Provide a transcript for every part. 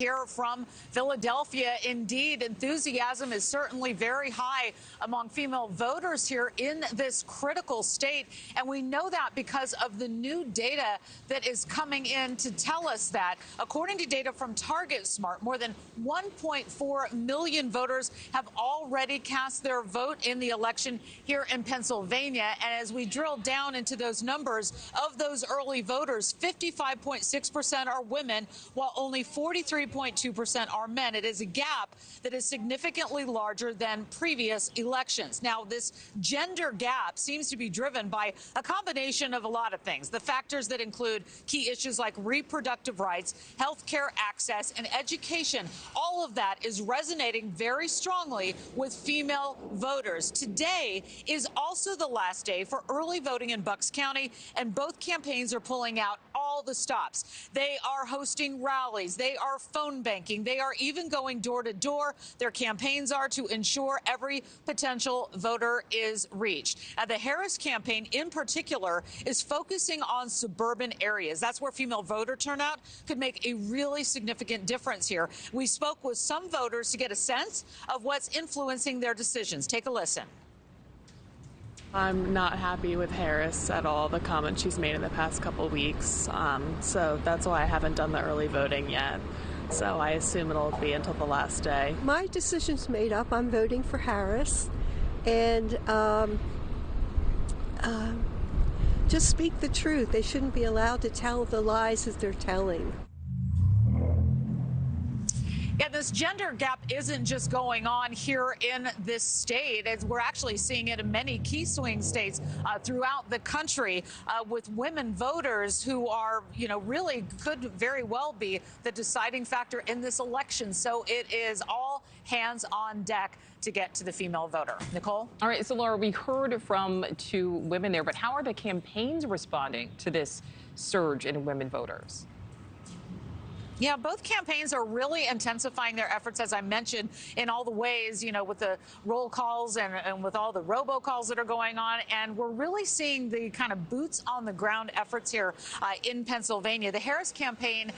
here from Philadelphia. Indeed, enthusiasm is certainly very high among female voters here in this critical state. And we know that because of the new data that is coming in to tell us that. According to data from TargetSmart, more than 1.4 million voters have already cast their vote in the election here in Pennsylvania. And as we drill down into those numbers of those early voters, 55.6% are women, while only 43.2% are men. It is a gap that is significantly larger than previous elections. Now, this gender gap seems to be driven by a combination of a lot of things. The factors that include key issues like reproductive rights, health care access, and education. All of that is resonating very strongly with female voters. Today is also the last day for early voting in Bucks County, and both campaigns are pulling out all the stops. They are hosting rallies. They are phone banking. They are even going door to door. Their campaigns are to ensure every potential voter is reached. The Harris campaign in particular is focusing on suburban areas. That's where female voter turnout could make a really significant difference here. We spoke with some voters to get a sense of what's influencing their decisions. Take a listen. I'm not happy with Harris at all, the comments she's made in the past couple weeks. So that's why I haven't done the early voting yet. So I assume it'll be until the last day. My decision's made up. I'm voting for Harris. And just speak the truth. They shouldn't be allowed to tell the lies that they're telling. Yeah, this gender gap isn't just going on here in this state. We're actually seeing it in many key swing states throughout the country with women voters who are, really could very well be the deciding factor in this election. So it is all hands on deck to get to the female voter. Nichole? All right, so Laura, we heard from 2 women there, but how are the campaigns responding to this surge in women voters? Yeah, both campaigns are really intensifying their efforts, as I mentioned, in all the ways, with the roll calls and with all the robocalls that are going on. And we're really seeing the kind of boots on the ground efforts here in Pennsylvania. The Harris campaign,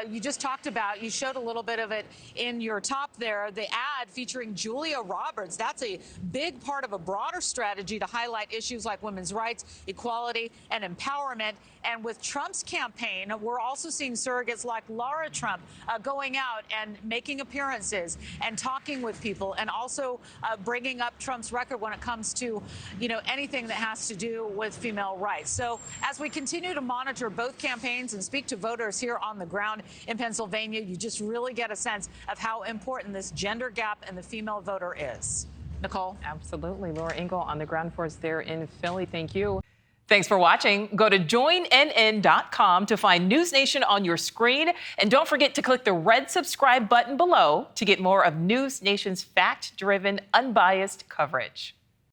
you just talked about, you showed a little bit of it in your top there, the ad featuring Julia Roberts. That's a big part of a broader strategy to highlight issues like women's rights, equality, and empowerment. And with Trump's campaign, we're also seeing surrogates like Laura Trump going out and making appearances and talking with people, and also bringing up Trump's record when it comes to, anything that has to do with female rights. So as we continue to monitor both campaigns and speak to voters here on the ground in Pennsylvania, you just really get a sense of how important this gender gap and the female voter is. Nichole? Absolutely. Laura Ingle on the ground for us there in Philly. Thank you. Thanks for watching. Go to joinnn.com to find NewsNation on your screen. And don't forget to click the red subscribe button below to get more of NewsNation's fact-driven, unbiased coverage.